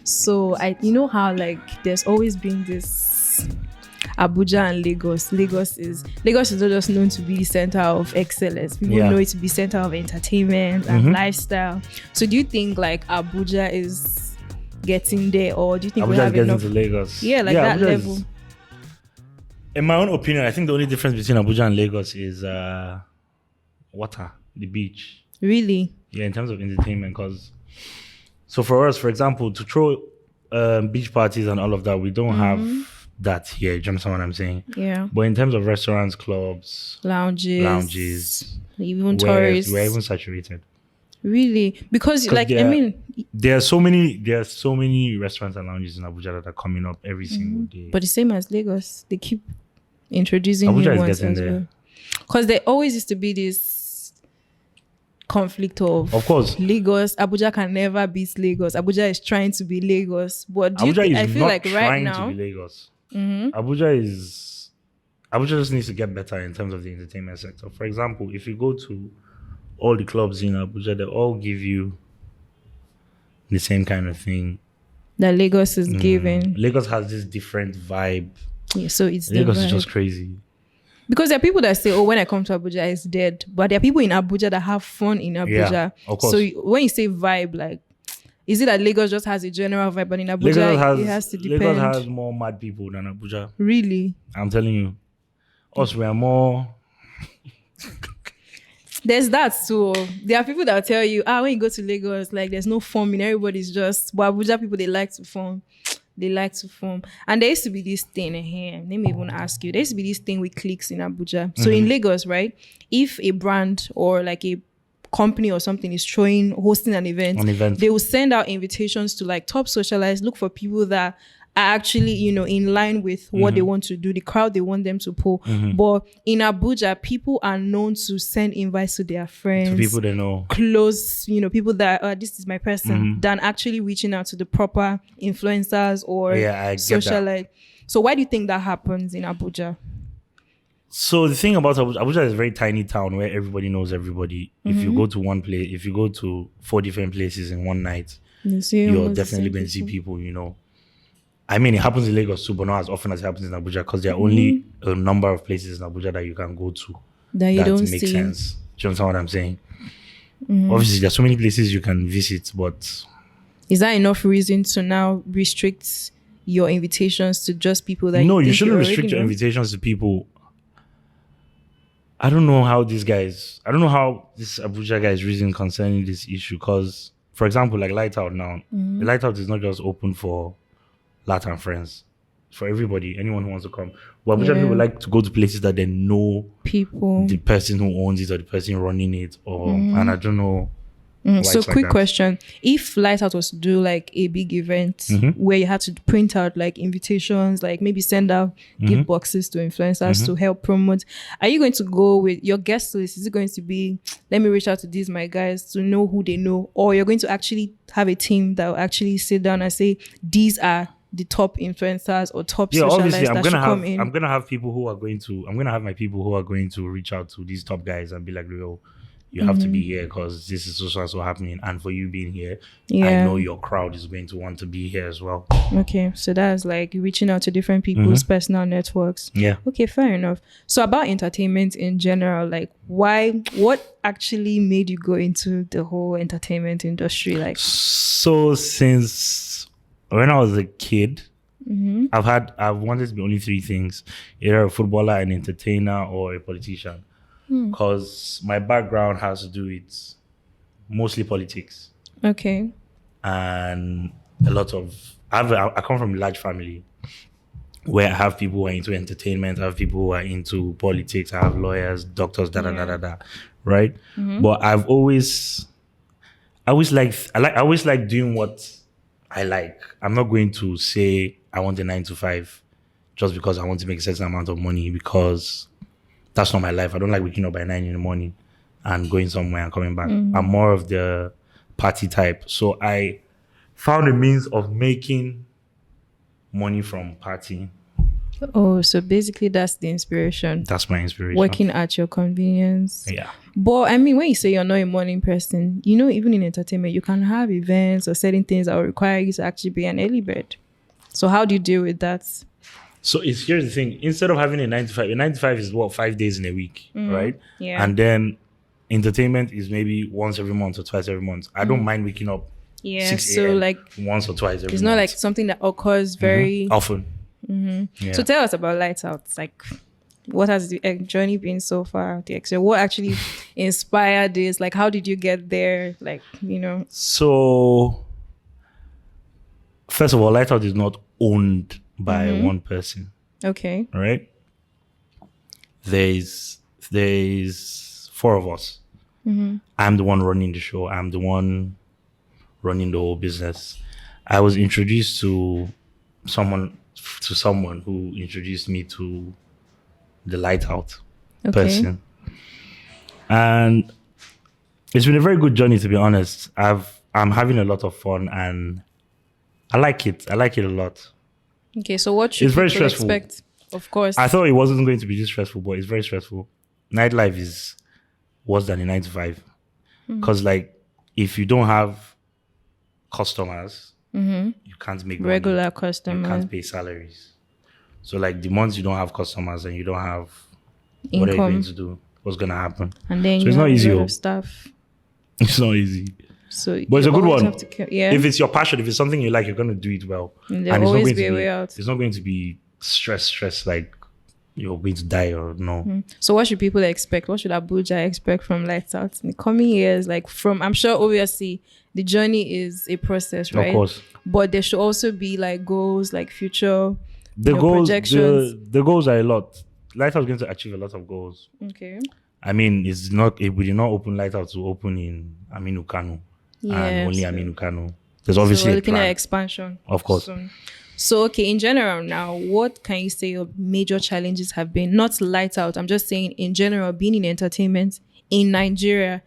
So you know how like there's always been this Abuja and Lagos. Lagos is not just known to be the center of excellence. People know it to be center of entertainment and lifestyle. So do you think like Abuja is getting there, or do you think Abuja we have is getting enough? to Lagos. Yeah, like that Abuja level. In my own opinion, I think the only difference between Abuja and Lagos is water, the beach. Really? Yeah, in terms of entertainment, because so for us, for example, to throw beach parties and all of that, we don't have that here. Do you understand what I'm saying? Yeah. But in terms of restaurants, clubs, lounges, even tourists, we're even saturated. Really? Because like there are so many restaurants and lounges in Abuja that are coming up every single day. But the same as Lagos, they keep introducing Abuja new ones is getting there. well. Because there always used to be this conflict of course, Lagos. Abuja can never beat Lagos. Abuja is trying to be Lagos, but I feel like right now, to be Lagos. Abuja just needs to get better in terms of the entertainment sector. For example, if you go to all the clubs in Abuja, they all give you the same kind of thing that Lagos is giving. Lagos has this different vibe. Yeah, so it's Lagos is just crazy. Because there are people that say, "Oh, when I come to Abuja, it's dead." But there are people in Abuja that have fun in Abuja. Yeah, of course. So when you say vibe, like, is it that Lagos just has a general vibe, but in Abuja it has to depend? Lagos has more mad people than Abuja. Really? I'm telling you. Us, we are more. There's that too. There are people that will tell you, when you go to Lagos, like there's no forming. Everybody's just. But Abuja people, they like to form. And there used to be this thing here. Let me even ask you. There used to be this thing with cliques in Abuja. So in Lagos, right? If a brand or like a company or something is hosting an event, they will send out invitations to like top socialites, look for people that are actually, in line with what they want to do, the crowd they want them to pull. But in Abuja, people are known to send invites to their friends, to people they know, close, people that this is my person, than actually reaching out to the proper influencers or socialite. So why do you think that happens in Abuja? So the thing about Abuja is a very tiny town where everybody knows everybody. If you go to one place, if you go to 4 different places in one night, you're definitely going to see people, I mean, it happens in Lagos too, but not as often as it happens in Abuja, because there are only a number of places in Abuja that you can go to that makes sense. Do you understand what I'm saying? Obviously, there are so many places you can visit, but is that enough reason to now restrict your invitations to just people that? No, you shouldn't restrict your invitations to people. I don't know how this Abuja guys reason concerning this issue, because, for example, like Lighthouse now, the Lighthouse is not just open for LAT and friends, for everybody, anyone who wants to come. But Abuja people like to go to places that they know people, the person who owns it or the person running it, or and I don't know. So quick question: if Lighthouse was to do like a big event where you had to print out like invitations, like maybe send out gift boxes to influencers to help promote, are you going to go with your guest list? Is it going to be, let me reach out to these my guys to know who they know, or you're going to actually have a team that will actually sit down and say these are the top influencers or top socialites that should come in? I'm gonna have my people who are going to reach out to these top guys and be like, yo, you have to be here because this is so happening, and for you being here, I know your crowd is going to want to be here as well. Okay, so that's like reaching out to different people's personal networks. Yeah. Okay, fair enough. So about entertainment in general, like what actually made you go into the whole entertainment industry? Like, so since when I was a kid, I've wanted to be only 3 things: either a footballer, an entertainer, or a politician. Because my background has to do with mostly politics. Okay. And I come from a large family where I have people who are into entertainment, I have people who are into politics, I have lawyers, doctors, right? But I always like doing what I like. I'm not going to say I want a 9 to 5 just because I want to make a certain amount of money, because that's not my life. I don't like waking up by 9 in the morning and going somewhere and coming back. I'm more of the party type. So I found a means of making money from partying Oh, so basically that's the inspiration. That's my inspiration. Working at your convenience. Yeah. But I mean, when you say you're not a morning person, you know, even in entertainment, you can have events or certain things that will require you to actually be an early bird. So how do you deal with that? So here's the thing. Instead of having a 9 to 5, a 9 to 5 is what, 5 days in a week, right? Yeah. And then entertainment is maybe once every month or twice every month. I don't mind waking up Yeah. 6 So a.m. like, once or twice every it's month. not like something that occurs very Often. Yeah. So tell us about Lights Out. Like, what has the journey been so far? What actually inspired this? Like, how did you get there? Like, you know. So, first of all, Lightout is not owned by one person, Okay. right? There's 4 of us. I'm the one running the show. I'm the one running the whole business. I was introduced to someone who introduced me to the Lightout person, and it's been a very good journey, to be honest. I'm having a lot of fun and I like it. I like it a lot. Okay, so what should It's very people stressful. expect? Of course. I thought it wasn't going to be this stressful, but it's very stressful. Nightlife is worse than a 9 to 5 because, like, if you don't have customers, you can't make money. Regular You customer can't pay salaries. So, like, the months you don't have customers and you don't have what are you going income, to do? What's going to happen? and then So you it's have not a easy. lot of stuff. It's not easy. So, But it's you a good always one. have to yeah. If it's your passion, if it's something you like, you're going to do it well. There'll it's always not going be to a way out. It's not going to be stress like you're going to die or no. So what should people expect? What should Abuja expect from Lights Out in the coming years? Like, I'm sure obviously the journey is a process, right? Of course. But there should also be like goals, like future The goals, projections. the goals are a lot. Lighthouse is going to achieve a lot of goals. Okay. I mean, we did not open Lighthouse to open in Aminu Kano and only Aminu Kano. There's So obviously we're a looking plan. at expansion. Of course. So okay, in general now, what can you say your major challenges have been? Not Lights Out, I'm just saying in general, being in entertainment in Nigeria,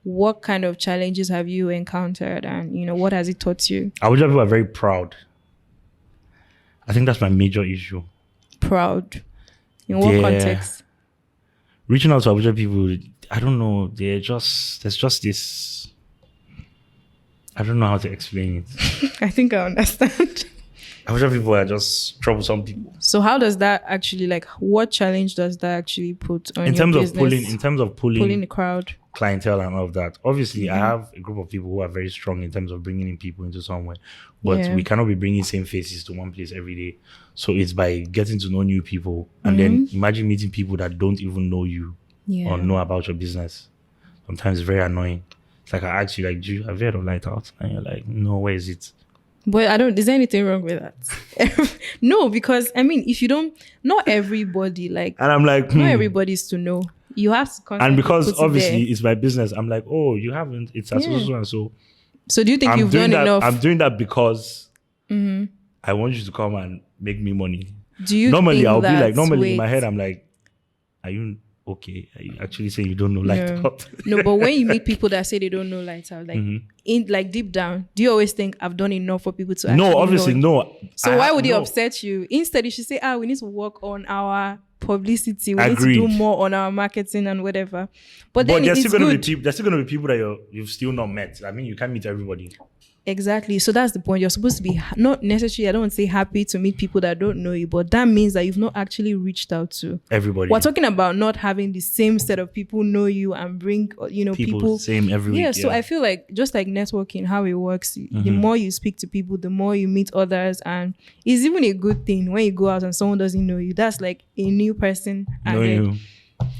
what kind of challenges have you encountered and, you know, what has it taught you? Abuja people are very proud. I think that's my major issue. Proud. In what Yeah. context? Reaching out to Abuja people, I don't know. There's just this. I don't know how to explain it. I think I understand. Abuja people are just troublesome people. So how does that actually, like, what challenge does that actually put on In your terms business? of pulling The crowd? clientele and all of that. Obviously, I have a group of people who are very strong in terms of bringing in people into somewhere, but Yeah. we cannot be bringing same faces to one place every day. So it's by getting to know new people, and then imagine meeting people that don't even know you or know about your business. Sometimes it's very annoying. It's like I ask you, like, have you heard of Lighthouse? And you're like, no, where is it? But is there anything wrong with that? No, because I mean, if you don't, not everybody, like, And I'm like, not everybody's to know. You have to constantly And because put it obviously there. it's my business, I'm like, oh, you haven't. It's so and so. So do you think I'm you've doing done that. enough? I'm doing that because I want you to come and make me money. Do you Normally think I'll be like, that's- in my wait. head, I'm like, are you okay? Are you actually saying you don't know Lighthouse? No, but when you meet people that say they don't know Lights Out, like in like deep down, do you always think I've done enough for people to actually No, obviously know? no. So why would it upset you? Instead, you should say, we need to work on our publicity. We need to do Agreed. more on our marketing and whatever. But then But there's it's still going to good. be people. There's still going to be people that you've still not met. I mean, you can't meet everybody. Exactly. So that's the point. You're supposed to be not necessarily, I don't want to say happy to meet people that don't know you, but that means that you've not actually reached out to Everybody. We're talking about not having the same set of people know you and bring, you know, people. Same every week. Yeah, so I feel like just like networking, how it works, the more you speak to people, the more you meet others. And it's even a good thing when you go out and someone doesn't know you. That's like a new person. And then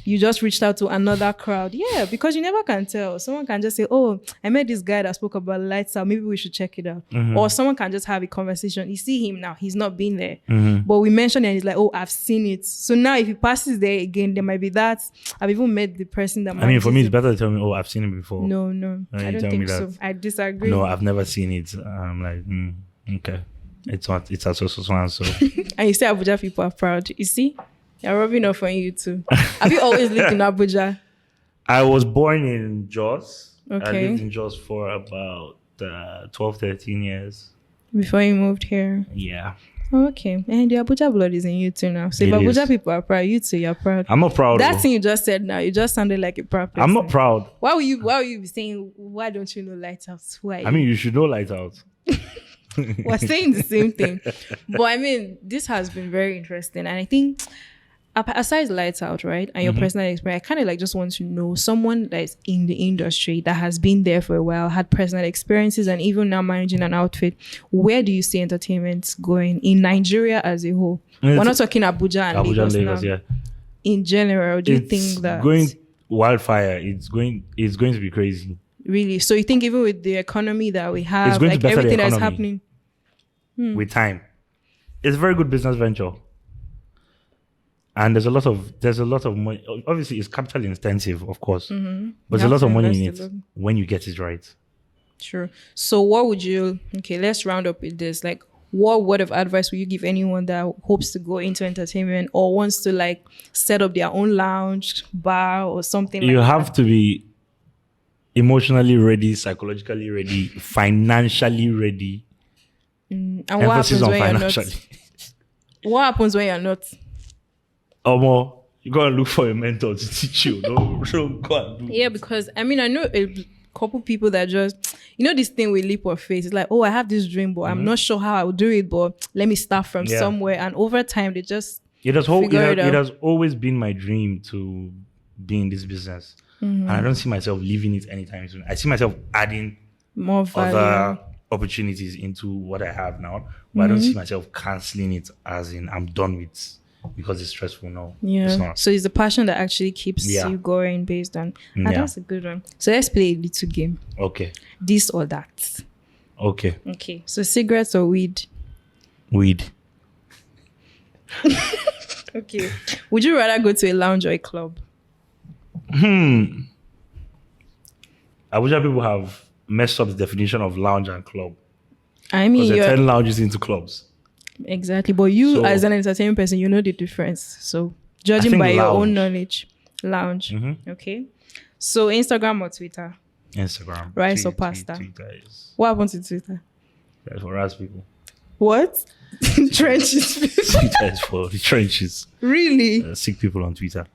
you just reached out to another crowd. Yeah, because you never can tell. Someone can just say, oh, I met this guy that spoke about Lights Out. Maybe we should check it out. Or someone can just have a conversation. You see him now. He's not been there. But we mentioned it and he's like, oh, I've seen it. So now if he passes there again, there might be that. I've even met the person that I mean, for me, it's better to tell me, oh, I've seen it before. No. I don't think so. I disagree. No, I've never seen it. I'm like, okay. It's not. It's a so and so. And you say Abuja people are proud. You see? They're rubbing off on you too. Have you always lived in Abuja? I was born in Jos. Okay. I lived in Jos for about 12, 13 years. Before you moved here. Yeah. Okay. And the Abuja blood is in you too now. So if It Abuja is. people are proud, you too, you're proud. I'm not proud. That though. thing you just said now, you just sounded like a proud person. I'm not proud. Why will you be saying, why don't you know Lighthouse? Who are you? I mean, you should know Lighthouse. We're saying the same thing. But I mean, this has been very interesting. And I think aside lights out, right? And your personal experience, I kind of like just want to know someone that is in the industry that has been there for a while, had personal experiences, and even now managing an outfit. Where do you see entertainment going in Nigeria as a whole? We're not talking Abuja and Abuja, Lagos Lagos, now. yeah. In general, do you It's think that going wildfire? It's going to be crazy. really? So you think even with the economy that we have, It's going to like better the everything that's economy. happening? With time. It's a very good business venture. And there's a lot of money. Obviously, it's capital intensive, of course. But there's a You lot have of to money in invest a it lot. when you get it right. Sure. So what would you, okay, let's round up with this. Like, what word of advice would you give anyone that hopes to go into entertainment or wants to like set up their own lounge, bar or something You like have to be emotionally ready, psychologically ready, financially ready. that? And what Emphasis happens on when you're financially. not? What happens when you're not? More, you gotta look for a mentor to teach you. Don't go and do. Yeah, because I mean, I know a couple people that just, you know, this thing with leap of faith. It's like, oh, I have this dream, but I'm not sure how I will do it, but let me start from Yeah. somewhere. And over time, they just It figure it out. has always been my dream to be in this business. And I don't see myself leaving it anytime soon. I see myself adding more value. other opportunities into what I have now. But I don't see myself cancelling it as in I'm done with because it's stressful. No. It's Yeah. not. So it's the passion that actually keeps Yeah. you going based on. And Yeah. that's a good one. So let's play a little game. Okay. This or that. Okay. Okay. So cigarettes or weed? Weed. Okay. Would you rather go to a lounge or a club? Abuja people have messed up the definition of lounge and club. I mean, Because they you're turn lounges into clubs. exactly. But you, So- as an entertainment person, you know the difference. So judging think by your own lounge. knowledge, lounge. Okay. So Instagram or Twitter? Instagram. Rice or pasta? Twitter is What happened to Twitter? that's for us people. What? Trenches. Twitter is for the trenches. Really? Sick people on Twitter.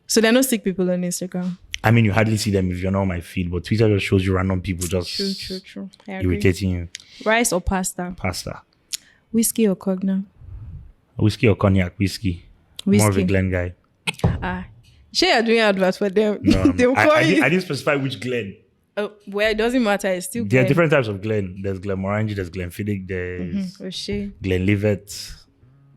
So there are no sick people on Instagram. I mean, you hardly see them if you're not on my feed, but Twitter just shows you random people just True. I agree. irritating you. Rice or pasta? Pasta. Whiskey or cognac? Whiskey or cognac? Whiskey. More of a Whiskey. Glen guy. Sure, you're doing adverts for them. No, They'll call I you. didn't specify which Glen. Well, it doesn't matter. It's still There are Glen. different types of Glen. There's Glenmorangie, there's Glenfiddich, there's Oh, shit. Glenlivet.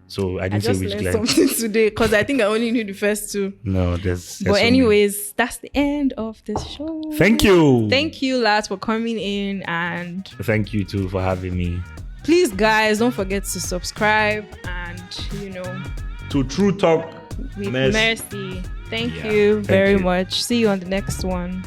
So I I didn't say just which learned Glen. something today because I think I only knew the first two. No, there's But so many. anyways, that's the end of the show. Thank you. Thank you, lads, for coming in. And Thank you too for having me. please, guys, don't forget to subscribe and, you know, To True Talk. with Mercy. mercy. Thank Yeah, you thank very you. much. See you on the next one.